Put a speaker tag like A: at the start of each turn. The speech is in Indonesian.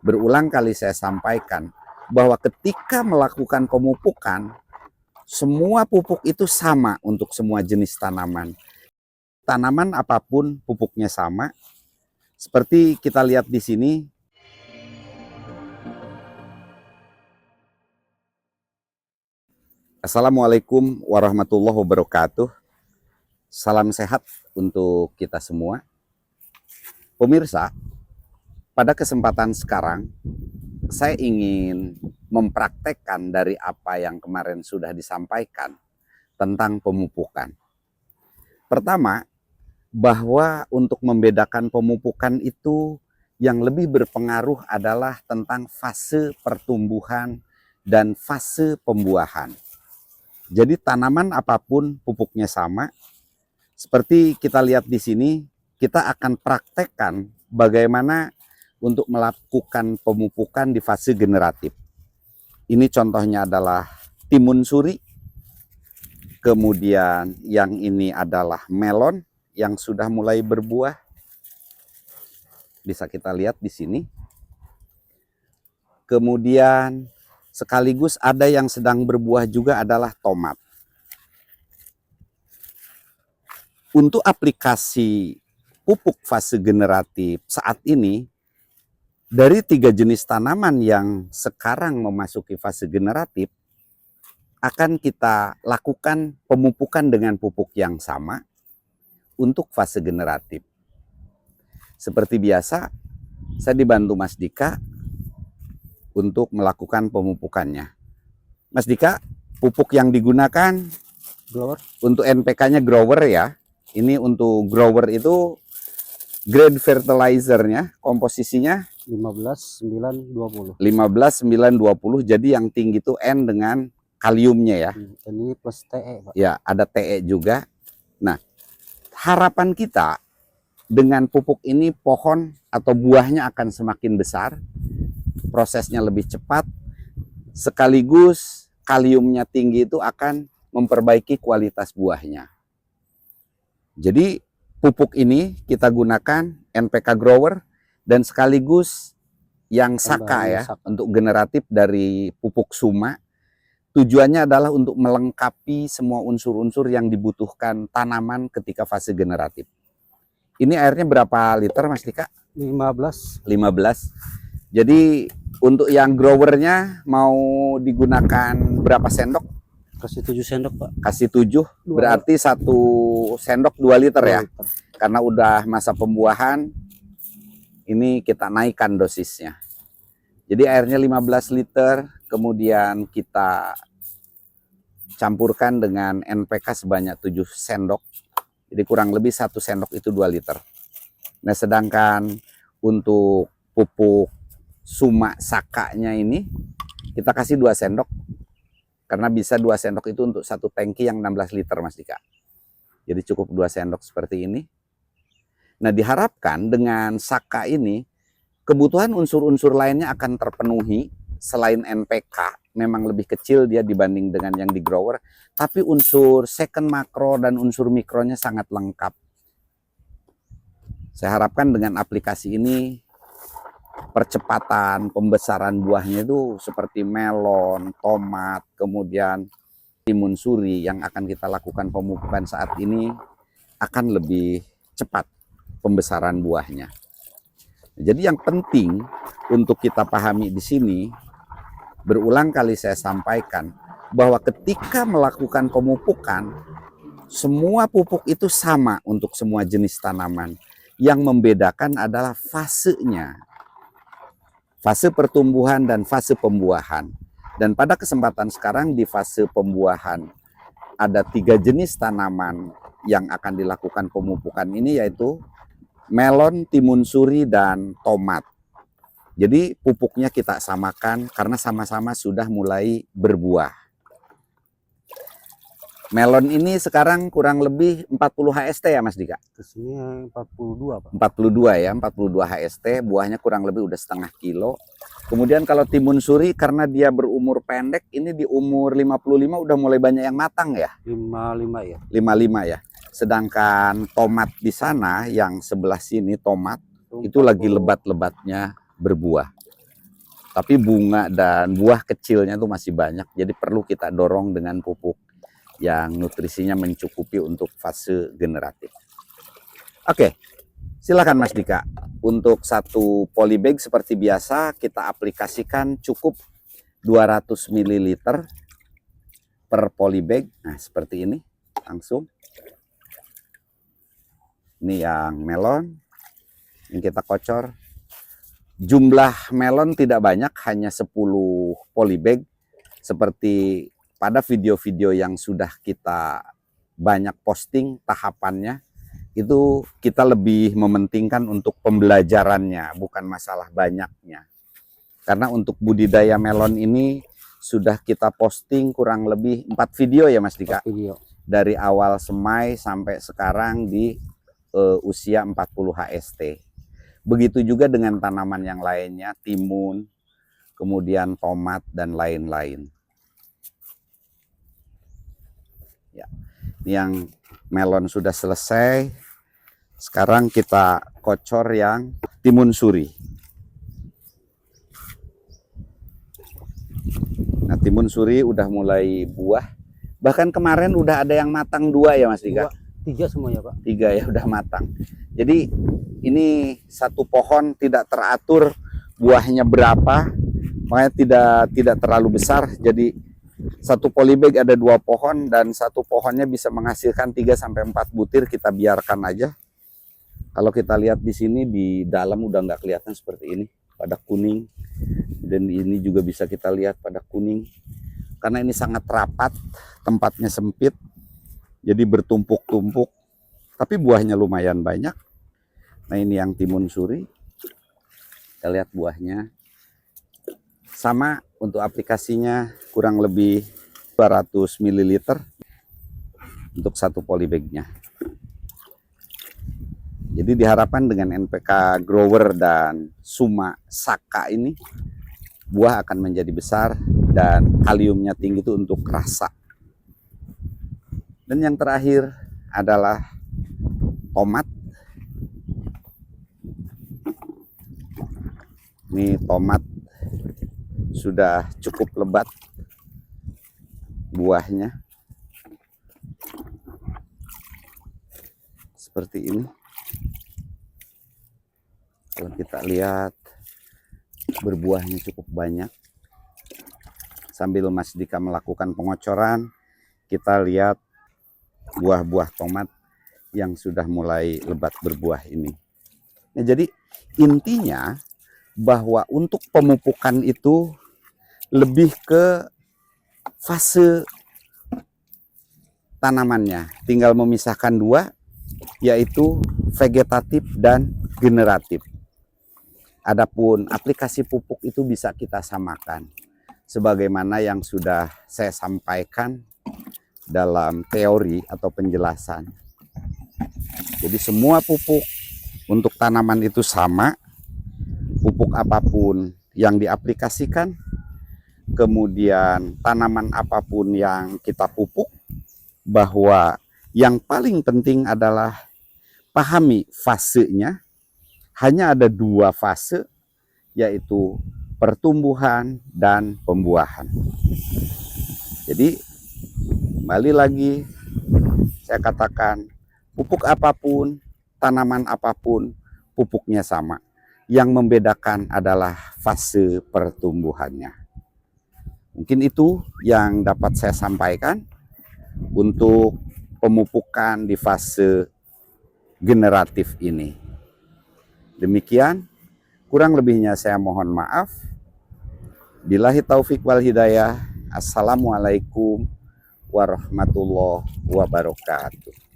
A: Berulang kali saya sampaikan bahwa ketika melakukan pemupukan, semua pupuk itu sama untuk semua jenis tanaman. Tanaman apapun pupuknya sama. Seperti kita lihat di sini. Assalamualaikum warahmatullahi wabarakatuh. Salam sehat untuk kita semua. Pemirsa, pada kesempatan sekarang, saya ingin mempraktekkan dari apa yang kemarin sudah disampaikan tentang pemupukan. Pertama, bahwa untuk membedakan pemupukan itu yang lebih berpengaruh adalah tentang fase pertumbuhan dan fase pembuahan. Jadi tanaman apapun pupuknya sama. Seperti kita lihat di sini, kita akan praktekkan bagaimana untuk melakukan pemupukan di fase generatif. Ini contohnya adalah timun suri. Kemudian yang ini adalah melon yang sudah mulai berbuah. Bisa kita lihat di sini. Kemudian sekaligus ada yang sedang berbuah juga adalah tomat. Untuk aplikasi pupuk fase generatif saat ini, dari 3 jenis tanaman yang sekarang memasuki fase generatif, akan kita lakukan pemupukan dengan pupuk yang sama untuk fase generatif. Seperti biasa, saya dibantu Mas Dika untuk melakukan pemupukannya. Mas Dika, pupuk yang digunakan
B: Grower
A: untuk NPK-nya grower ya. Ini untuk grower itu grade fertilizernya, komposisinya
B: 15, 9, 20.
A: 15, 9, 20. Jadi yang tinggi itu N dengan kaliumnya ya.
B: Ini plus TE, Pak.
A: Ya, ada TE juga. Nah, harapan kita dengan pupuk ini pohon atau buahnya akan semakin besar, prosesnya lebih cepat, sekaligus kaliumnya tinggi itu akan memperbaiki kualitas buahnya. Jadi pupuk ini kita gunakan NPK grower dan sekaligus yang Saka ya, untuk generatif dari pupuk Suma. Tujuannya adalah untuk melengkapi semua unsur-unsur yang dibutuhkan tanaman ketika fase generatif. Ini airnya berapa liter Mas Dika?
B: 15.
A: 15. Jadi untuk yang growernya mau digunakan berapa sendok?
B: Kasih 7 sendok, Pak.
A: Kasih 7, berarti 1 sendok 2 liter ya. Karena udah masa pembuahan, ini kita naikkan dosisnya. Jadi airnya 15 liter, kemudian kita campurkan dengan NPK sebanyak 7 sendok. Jadi kurang lebih 1 sendok itu 2 liter. Nah, sedangkan untuk pupuk Suma Sakanya ini kita kasih 2 sendok. Karena bisa 2 sendok itu untuk 1 tangki yang 16 liter Mas Dika. Jadi cukup 2 sendok seperti ini. Nah, diharapkan dengan Saka ini kebutuhan unsur-unsur lainnya akan terpenuhi. Selain NPK, memang lebih kecil dia dibanding dengan yang di grower, tapi unsur second makro dan unsur mikronya sangat lengkap. Saya harapkan dengan aplikasi ini percepatan pembesaran buahnya itu seperti melon, tomat, kemudian timun suri yang akan kita lakukan pemupukan saat ini akan lebih cepat pembesaran buahnya. Jadi yang penting untuk kita pahami di sini, berulang kali saya sampaikan bahwa ketika melakukan pemupukan, semua pupuk itu sama untuk semua jenis tanaman. Yang membedakan adalah fasenya. Fase pertumbuhan dan fase pembuahan. Dan pada kesempatan sekarang di fase pembuahan ada 3 jenis tanaman yang akan dilakukan pemupukan ini, yaitu melon, timun suri, dan tomat. Jadi pupuknya kita samakan karena sama-sama sudah mulai berbuah. Melon ini sekarang kurang lebih 40 HST ya Mas Dika?
B: Kesini 42, Pak.
A: 42 ya, 42 HST, buahnya kurang lebih udah setengah kilo. Kemudian kalau timun suri karena dia berumur pendek, ini di umur 55 udah mulai banyak yang matang ya?
B: 55 ya.
A: 55 ya. Sedangkan tomat di sana yang sebelah sini tomat itu lagi lebat-lebatnya berbuah. Tapi bunga dan buah kecilnya itu masih banyak. Jadi perlu kita dorong dengan pupuk yang nutrisinya mencukupi untuk fase generatif. Oke, silakan Mas Dika. Untuk satu polybag seperti biasa kita aplikasikan cukup 200 ml per polybag. Nah, seperti ini langsung. Ini yang melon. Ini kita kocor. Jumlah melon tidak banyak, hanya 10 polybag. Seperti pada video-video yang sudah kita banyak posting tahapannya, itu kita lebih mementingkan untuk pembelajarannya, bukan masalah banyaknya. Karena untuk budidaya melon ini sudah kita posting kurang lebih 4 video ya Mas Dika.
B: Video.
A: Dari awal semai sampai sekarang di usia 40 HST. Begitu juga dengan tanaman yang lainnya, timun, kemudian tomat dan lain-lain. Ya, ini yang melon sudah selesai. Sekarang kita kocor yang timun suri. Nah, timun suri udah mulai buah. Bahkan kemarin udah ada yang matang 2 ya Mas Dika?
B: 3 semuanya Pak.
A: 3 ya udah matang. Jadi ini satu pohon tidak teratur buahnya berapa, makanya tidak terlalu besar. Jadi satu polybag ada 2 pohon dan satu pohonnya bisa menghasilkan 3-4 butir. Kita biarkan aja. Kalau kita lihat di sini di dalam udah nggak kelihatan seperti ini, pada kuning. Dan ini juga bisa kita lihat pada kuning. Karena ini sangat rapat, tempatnya sempit. Jadi bertumpuk-tumpuk, tapi buahnya lumayan banyak. Nah, ini yang timun suri. Kita lihat buahnya. Sama untuk aplikasinya kurang lebih 200 ml untuk satu polybagnya. Jadi diharapkan dengan NPK Grower dan Suma Saka ini, buah akan menjadi besar dan kaliumnya tinggi itu untuk rasa. Dan yang terakhir adalah tomat. Ini tomat sudah cukup lebat buahnya. Seperti ini. Kalau kita lihat berbuahnya cukup banyak. Sambil Mas Dika melakukan pengocoran, kita lihat buah-buah tomat yang sudah mulai lebat berbuah ini. Nah, jadi intinya bahwa untuk pemupukan itu lebih ke fase tanamannya. Tinggal memisahkan 2, yaitu vegetatif dan generatif. Adapun aplikasi pupuk itu bisa kita samakan. Sebagaimana yang sudah saya sampaikan dalam teori atau penjelasan. Jadi semua pupuk untuk tanaman itu sama, pupuk apapun yang diaplikasikan, kemudian tanaman apapun yang kita pupuk, bahwa yang paling penting adalah pahami fasenya. Hanya ada 2 fase, yaitu pertumbuhan dan pembuahan. Jadi kembali lagi saya katakan, pupuk apapun, tanaman apapun, pupuknya sama. Yang membedakan adalah fase pertumbuhannya. Mungkin itu yang dapat saya sampaikan untuk pemupukan di fase generatif ini. Demikian, kurang lebihnya saya mohon maaf. Billahi taufik wal hidayah. Assalamualaikum warahmatullahi wabarakatuh.